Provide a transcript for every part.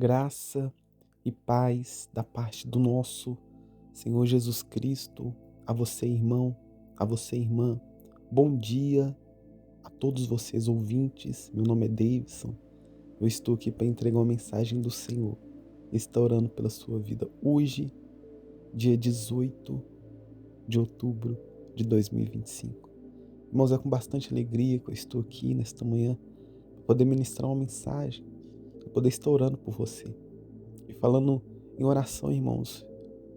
Graça e paz da parte do nosso Senhor Jesus Cristo, a você, irmão, a você, irmã. Bom dia a todos vocês ouvintes. Meu nome é Davidson. Eu estou aqui para entregar uma mensagem do Senhor. Estou orando pela sua vida hoje, dia 18 de outubro de 2025. Irmãos, é com bastante alegria que eu estou aqui nesta manhã para poder ministrar uma mensagem, para poder estar orando por você. E falando em oração, irmãos,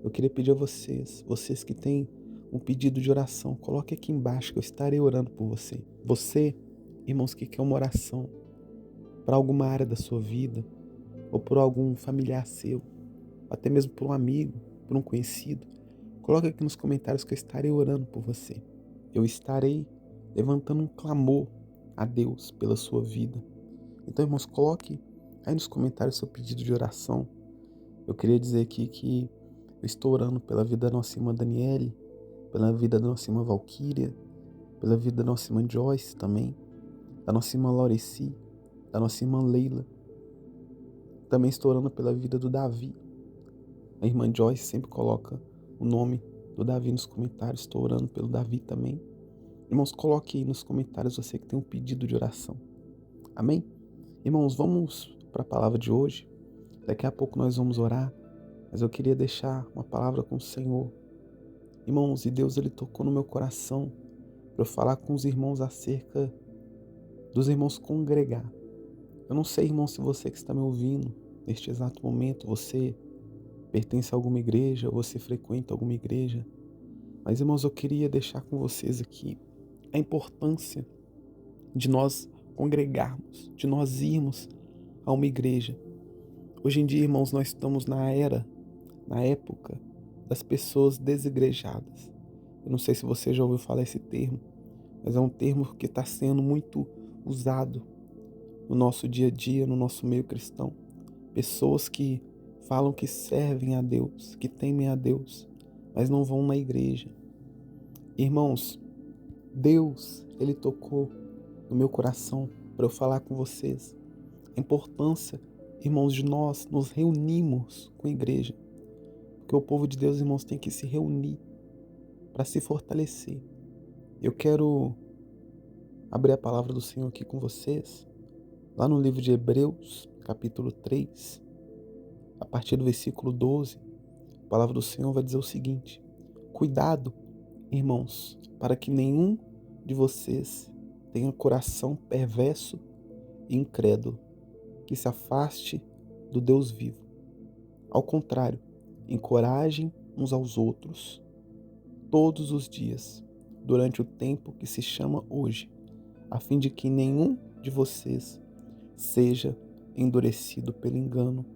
eu queria pedir a vocês que têm um pedido de oração, coloque aqui embaixo que eu estarei orando por você. Você, irmãos, que quer uma oração para alguma área da sua vida, ou por algum familiar seu, até mesmo por um amigo, por um conhecido, coloque aqui nos comentários que eu estarei orando por você. Eu estarei levantando um clamor a Deus pela sua vida. Então, irmãos, coloque aí nos comentários seu pedido de oração. Eu queria dizer aqui que eu estou orando pela vida da nossa irmã Daniele, pela vida da nossa irmã Valquíria, pela vida da nossa irmã Joyce também, da nossa irmã Laureci, da nossa irmã Leila. Também estou orando pela vida do Davi. A irmã Joyce sempre coloca o nome do Davi nos comentários. Estou orando pelo Davi também. Irmãos, coloque aí nos comentários você que tem um pedido de oração. Amém? Irmãos, vamos para a palavra de hoje. Daqui a pouco nós vamos orar, mas eu queria deixar uma palavra com o Senhor. Irmãos, e Deus ele tocou no meu coração para eu falar com os irmãos acerca dos irmãos congregar. Eu não sei, irmão, se você que está me ouvindo neste exato momento, você pertence a alguma igreja, ou você frequenta alguma igreja. Mas, irmãos, eu queria deixar com vocês aqui a importância de nós congregarmos, de nós irmos a uma igreja. Hoje em dia, irmãos, nós estamos na época das pessoas desigrejadas. Eu não sei se você já ouviu falar esse termo, mas é um termo que está sendo muito usado no nosso dia a dia, no nosso meio cristão. Pessoas que falam que servem a Deus, que temem a Deus, mas não vão na igreja. Irmãos, Deus, ele tocou no meu coração para eu falar com vocês a importância, irmãos, de nós nos reunirmos com a igreja. Porque o povo de Deus, irmãos, tem que se reunir para se fortalecer. Eu quero abrir a palavra do Senhor aqui com vocês, lá no livro de Hebreus, capítulo 3, a partir do versículo 12, a palavra do Senhor vai dizer o seguinte: cuidado, irmãos, para que nenhum de vocês tenha coração perverso e incrédulo, que se afaste do Deus vivo. Ao contrário, encorajem uns aos outros todos os dias, durante o tempo que se chama hoje, a fim de que nenhum de vocês seja endurecido pelo engano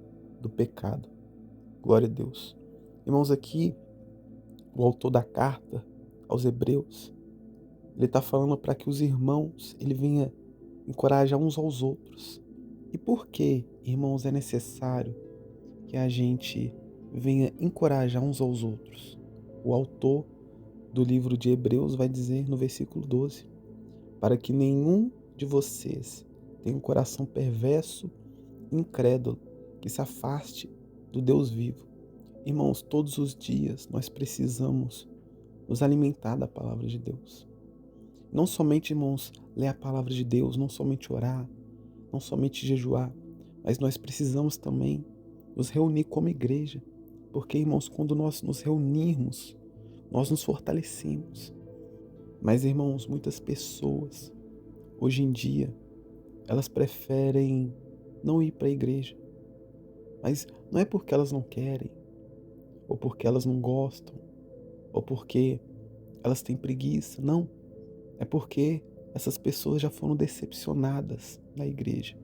do pecado. Glória a Deus. Irmãos, aqui o autor da carta aos Hebreus, ele está falando para que os irmãos, ele venha encorajar uns aos outros. E por que, irmãos, é necessário que a gente venha encorajar uns aos outros? O autor do livro de Hebreus vai dizer no versículo 12, para que nenhum de vocês tenha um coração perverso e incrédulo, que se afaste do Deus vivo. Irmãos, todos os dias nós precisamos nos alimentar da palavra de Deus. Não somente, irmãos, ler a palavra de Deus, não somente orar, não somente jejuar, mas nós precisamos também nos reunir como igreja. Porque, irmãos, quando nós nos reunirmos, nós nos fortalecemos. Mas, irmãos, muitas pessoas, hoje em dia, elas preferem não ir para a igreja. Mas não é porque elas não querem, ou porque elas não gostam, ou porque elas têm preguiça. Não. É porque essas pessoas já foram decepcionadas na igreja.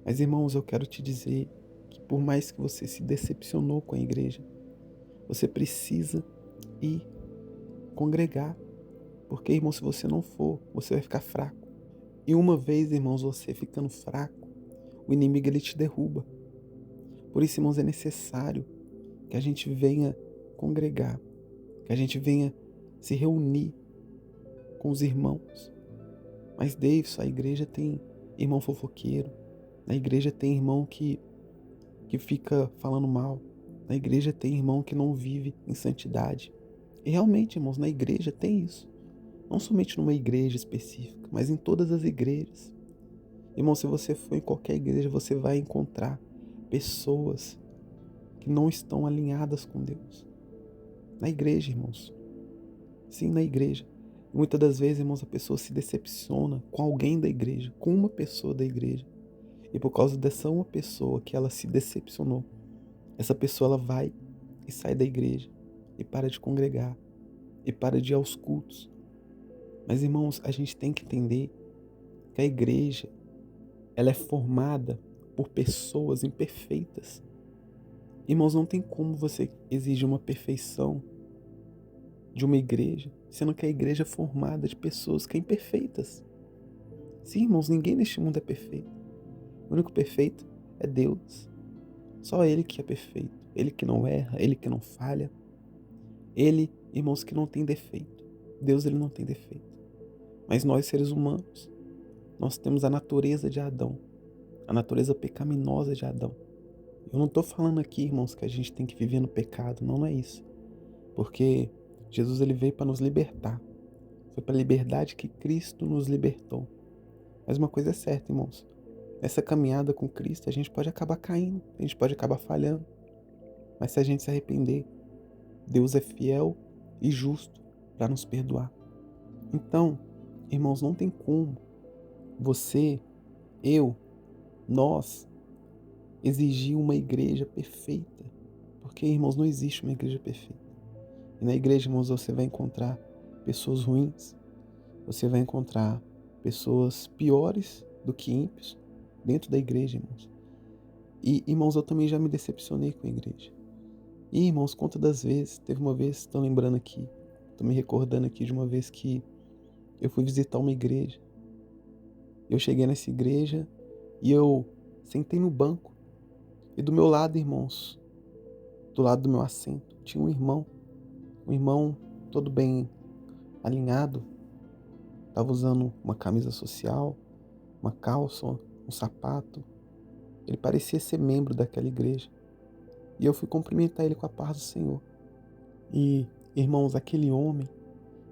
Mas, irmãos, eu quero te dizer que por mais que você se decepcionou com a igreja, você precisa ir congregar. Porque, irmão, se você não for, você vai ficar fraco. E uma vez, irmãos, você ficando fraco, o inimigo ele te derruba. Por isso, irmãos, é necessário que a gente venha congregar, que a gente venha se reunir com os irmãos. Mas, Davidson, a igreja tem irmão fofoqueiro, na igreja tem irmão que que fica falando mal. Na igreja tem irmão que não vive em santidade. E realmente, irmãos, na igreja tem isso. Não somente numa igreja específica, mas em todas as igrejas. Irmão, se você for em qualquer igreja, você vai encontrar pessoas que não estão alinhadas com Deus. Na igreja, irmãos. Sim, na igreja. E muitas das vezes, irmãos, a pessoa se decepciona com alguém da igreja, com uma pessoa da igreja. E por causa dessa uma pessoa que ela se decepcionou, essa pessoa ela vai e sai da igreja e para de congregar e para de ir aos cultos. Mas, irmãos, a gente tem que entender que a igreja, ela é formada por pessoas imperfeitas. Irmãos, não tem como você exigir uma perfeição de uma igreja, sendo que a igreja é formada de pessoas que são imperfeitas. Sim, irmãos, ninguém neste mundo é perfeito. O único perfeito é Deus. Só Ele que é perfeito. Ele que não erra, Ele que não falha. Ele, irmãos, que não tem defeito. Deus, Ele não tem defeito. Mas nós, seres humanos, nós temos a natureza de Adão. A natureza pecaminosa de Adão. Eu não estou falando aqui, irmãos, que a gente tem que viver no pecado. Não, não é isso. Porque Jesus, Ele veio para nos libertar. Foi para a liberdade que Cristo nos libertou. Mas uma coisa é certa, irmãos. Nessa caminhada com Cristo, a gente pode acabar caindo. A gente pode acabar falhando. Mas se a gente se arrepender, Deus é fiel e justo para nos perdoar. Então, irmãos, não tem como você, eu, nós exigir uma igreja perfeita. Porque, irmãos, não existe uma igreja perfeita. E na igreja, irmãos, você vai encontrar pessoas ruins. Você vai encontrar pessoas piores do que ímpios dentro da igreja, irmãos. E, irmãos, eu também já me decepcionei com a igreja. E, irmãos, conta das vezes. Teve uma vez, estou lembrando aqui, estou me recordando aqui de uma vez que eu fui visitar uma igreja. Eu cheguei nessa igreja e eu sentei no banco. E do meu lado, irmãos, do lado do meu assento, tinha um irmão todo bem alinhado, estava usando uma camisa social, uma calça, um sapato. Ele parecia ser membro daquela igreja. E eu fui cumprimentar ele com a paz do Senhor. E, irmãos, aquele homem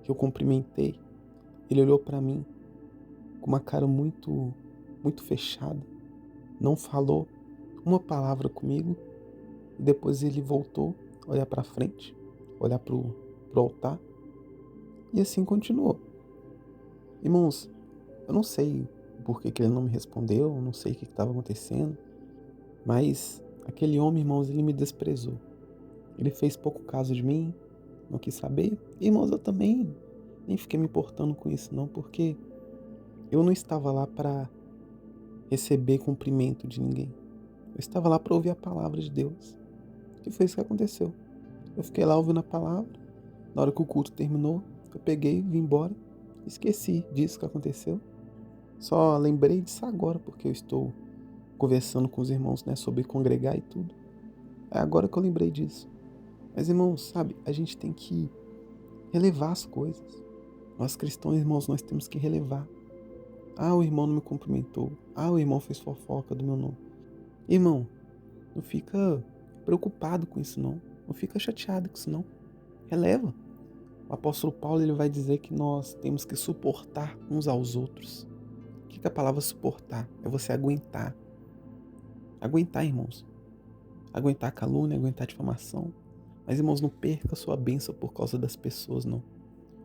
que eu cumprimentei, ele olhou para mim com uma cara muito fechada, não falou uma palavra comigo. E depois ele voltou a olhar para frente, olhar pro altar, e assim continuou. Irmãos, eu não sei por que ele não me respondeu, eu não sei o que estava acontecendo, mas aquele homem, irmãos, ele me desprezou. Ele fez pouco caso de mim, não quis saber. E, irmãos, eu também nem fiquei me importando com isso não, porque eu não estava lá para receber cumprimento de ninguém. Eu estava lá para ouvir a palavra de Deus. E foi isso que aconteceu. Eu fiquei lá ouvindo a palavra. Na hora que o culto terminou, eu peguei, vim embora. Esqueci disso que aconteceu. Só lembrei disso agora, porque eu estou conversando com os irmãos, né, sobre congregar e tudo. É agora que eu lembrei disso. Mas, irmãos, sabe, a gente tem que relevar as coisas. Nós cristãos, irmãos, nós temos que relevar. Ah, o irmão não me cumprimentou. Ah, o irmão fez fofoca do meu nome. Irmão, não fica preocupado com isso não. Não fica chateado com isso não. Releva. O apóstolo Paulo, ele vai dizer que nós temos que suportar uns aos outros. O que é a palavra suportar? É você aguentar. Aguentar, irmãos. Aguentar a calúnia, aguentar a difamação. Mas, irmãos, não perca a sua bênção por causa das pessoas, não.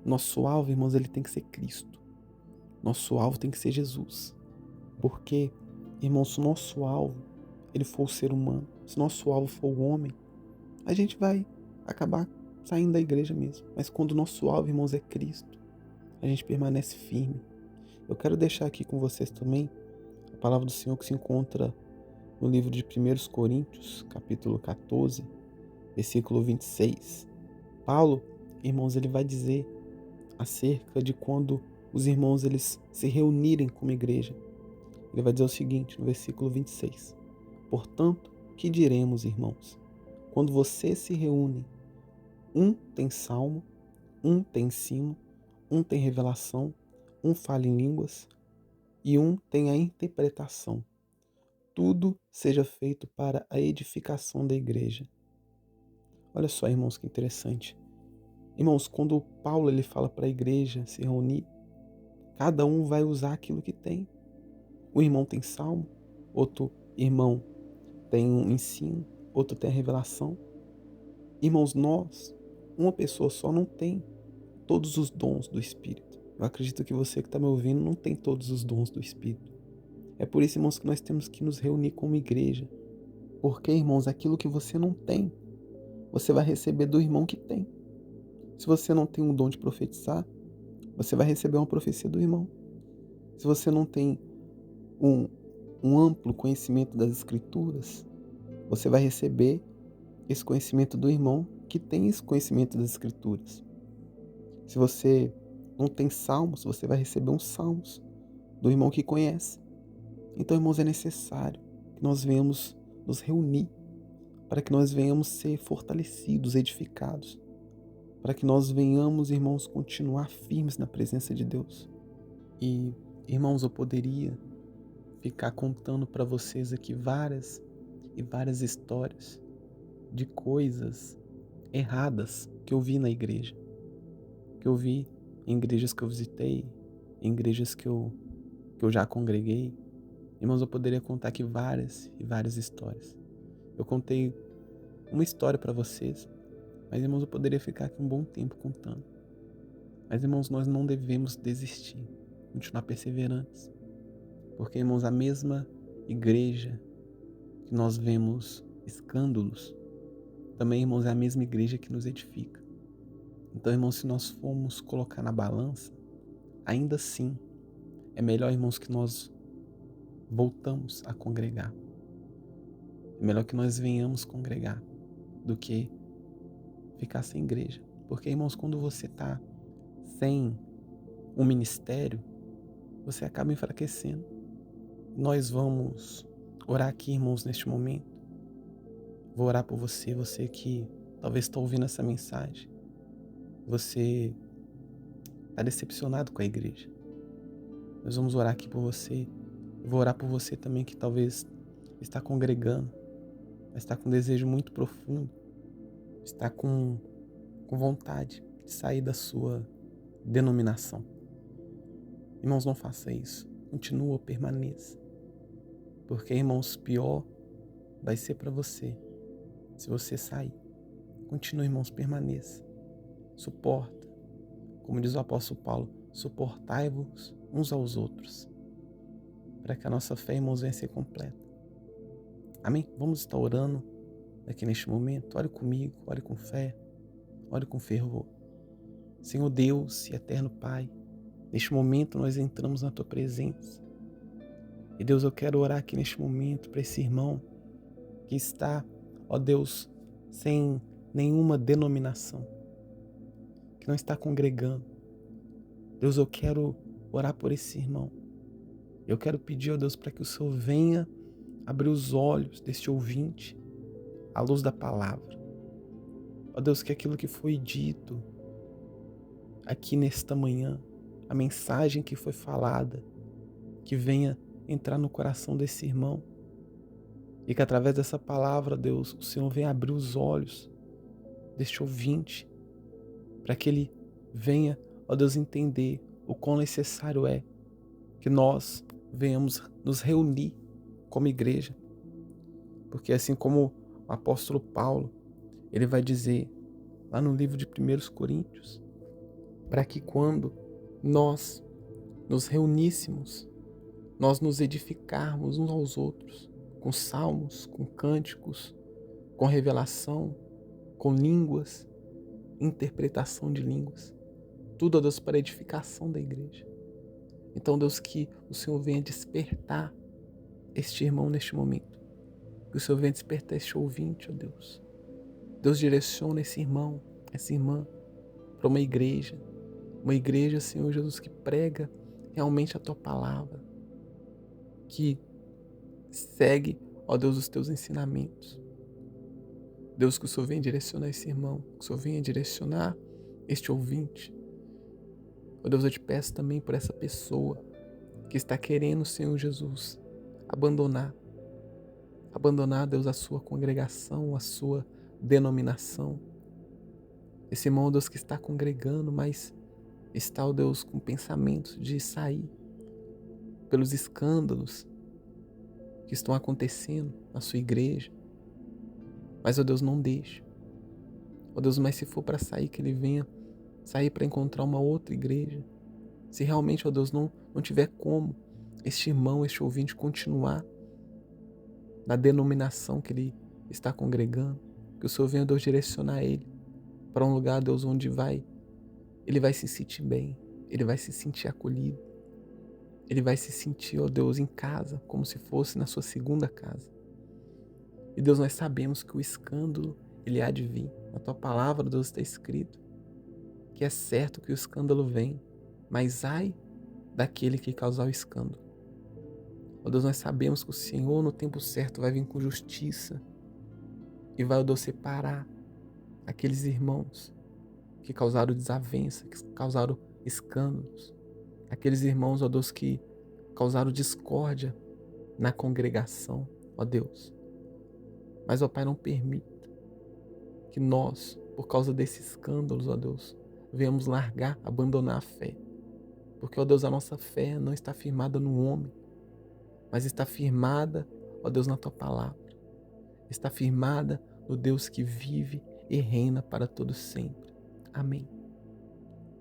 Nosso alvo, irmãos, ele tem que ser Cristo. Nosso alvo tem que ser Jesus. Porque, irmãos, se o nosso alvo ele for o ser humano, se nosso alvo for o homem, a gente vai acabar saindo da igreja mesmo. Mas quando o nosso alvo, irmãos, é Cristo, a gente permanece firme. Eu quero deixar aqui com vocês também a palavra do Senhor que se encontra no livro de 1 Coríntios, capítulo 14, versículo 26. Paulo, irmãos, ele vai dizer acerca de quando os irmãos eles se reunirem como igreja. Ele vai dizer o seguinte, no versículo 26. Portanto, que diremos, irmãos? Quando vocês se reúnem, um tem salmo, um tem ensino, um tem revelação, um fala em línguas e um tem a interpretação. tudo seja feito para a edificação da igreja. Olha só, irmãos, que interessante. Irmãos, quando Paulo ele fala para a igreja se reunir, cada um vai usar aquilo que tem. Um irmão tem salmo, outro irmão tem um ensino, outro tem a revelação. Irmãos, uma pessoa só não tem todos os dons do Espírito. Eu acredito que você que está me ouvindo não tem todos os dons do Espírito. É por isso, irmãos, que nós temos que nos reunir como igreja. Porque, irmãos, aquilo que você não tem, você vai receber do irmão que tem. Se você não tem um dom de profetizar, você vai receber uma profecia do irmão. Se você não tem um amplo conhecimento das Escrituras, você vai receber esse conhecimento do irmão que tem esse conhecimento das Escrituras. Se você não tem salmos, você vai receber uns salmos do irmão que conhece. Então, irmãos, é necessário que nós venhamos nos reunir para que nós venhamos ser fortalecidos, edificados, para que nós venhamos, irmãos, continuar firmes na presença de Deus. E, irmãos, eu poderia ficar contando para vocês aqui várias e várias histórias de coisas erradas que eu vi na igreja, que eu vi em igrejas que eu visitei, em igrejas que eu já congreguei. Irmãos, eu poderia contar aqui várias e várias histórias. Eu contei uma história para vocês, mas, irmãos, eu poderia ficar aqui um bom tempo contando. Mas, irmãos, nós não devemos desistir, continuar perseverantes. Porque, irmãos, a mesma igreja que nós vemos escândalos, também, irmãos, é a mesma igreja que nos edifica. Então, irmãos, se nós formos colocar na balança, ainda assim, é melhor, irmãos, que nós voltamos a congregar. É melhor que nós venhamos congregar do que ficar sem igreja. Porque, irmãos, quando você está sem um ministério, você acaba enfraquecendo. Nós vamos orar aqui, irmãos, neste momento. Vou orar por você, você que talvez está ouvindo essa mensagem. Você está decepcionado com a igreja. Nós vamos orar aqui por você. Eu vou orar por você também que talvez está congregando, mas está com um desejo muito profundo, está com vontade de sair da sua denominação. Irmãos, não faça isso. Continua, permaneça. Porque, irmãos, pior vai ser para você se você sair. Continue, irmãos, permaneça. Suporta. Como diz o apóstolo Paulo, suportai-vos uns aos outros, para que a nossa fé, irmãos, venha a ser completa. Amém? Vamos estar orando aqui neste momento. Ore comigo, ore com fé, ore com fervor. Senhor Deus e eterno Pai, neste momento nós entramos na Tua presença. E Deus, eu quero orar aqui neste momento para esse irmão que está, ó Deus, sem nenhuma denominação, que não está congregando. Deus, eu quero orar por esse irmão. Eu quero pedir, ó Deus, para que o Senhor venha abrir os olhos deste ouvinte à luz da palavra. Ó Deus, que aquilo que foi dito aqui nesta manhã, a mensagem que foi falada, que venha entrar no coração desse irmão. E que através dessa palavra, Deus, o Senhor venha abrir os olhos deste ouvinte, para que ele venha, ó Deus, entender o quão necessário é que nós venhamos nos reunir como igreja. Porque assim como o apóstolo Paulo, ele vai dizer lá no livro de 1 Coríntios, para que quando nós nos reuníssemos, nós nos edificarmos uns aos outros, com salmos, com cânticos, com revelação, com línguas, interpretação de línguas. Tudo, ó Deus, para a edificação da igreja. Então, Deus, que o Senhor venha despertar este irmão neste momento. Que o Senhor venha despertar este ouvinte, ó Deus. Deus, direciona esse irmão, essa irmã, para uma igreja, Senhor Jesus, que prega realmente a Tua palavra, que segue, ó Deus, os Teus ensinamentos. Deus, que o Senhor venha direcionar esse irmão, que o Senhor venha direcionar este ouvinte. Ó Deus, eu te peço também por essa pessoa que está querendo, Senhor Jesus, abandonar, abandonar, Deus, a sua congregação, a sua denominação. Esse irmão, Deus, que está congregando, mas está, ó Deus, com pensamentos de sair pelos escândalos que estão acontecendo na sua igreja. Mas, ó Deus, não deixe. Ó Deus, mas se for para sair, que ele venha sair para encontrar uma outra igreja. Se realmente, ó Deus, não tiver como este irmão, este ouvinte continuar na denominação que ele está congregando, que o Senhor venha, Deus, direcionar ele para um lugar, Deus, onde ele vai se sentir bem, ele vai se sentir acolhido, ele vai se sentir, ó Deus, em casa, como se fosse na sua segunda casa. E Deus, nós sabemos que o escândalo, ele há de vir. Na tua palavra, Deus, está escrito que é certo que o escândalo vem, mas ai daquele que causar o escândalo. Ó Deus, nós sabemos que o Senhor no tempo certo vai vir com justiça e vai, ó Deus, separar aqueles irmãos que causaram desavença, que causaram escândalos, aqueles irmãos, ó Deus, que causaram discórdia na congregação, ó Deus. Mas, ó Pai, não permita que nós, por causa desses escândalos, ó Deus, venhamos largar, abandonar a fé. Porque, ó Deus, a nossa fé não está firmada no homem, mas está firmada, ó Deus, na tua palavra. Está firmada no Deus que vive e reina para todo sempre. Amém.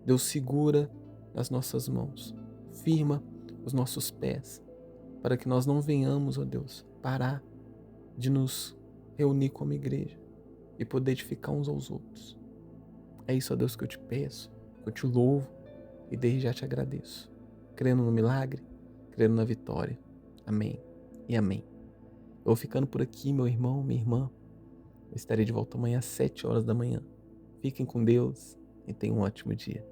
Deus, segura nas nossas mãos, firma os nossos pés, para que nós não venhamos, ó Deus, parar de nos reunir como igreja e poder edificar uns aos outros. É isso, ó Deus, que eu te peço, que eu te louvo e desde já te agradeço, crendo no milagre, crendo na vitória. Amém e amém. Eu vou ficando por aqui, meu irmão, minha irmã. Eu estarei de volta amanhã às 7 horas da manhã. Fiquem com Deus e tenham um ótimo dia.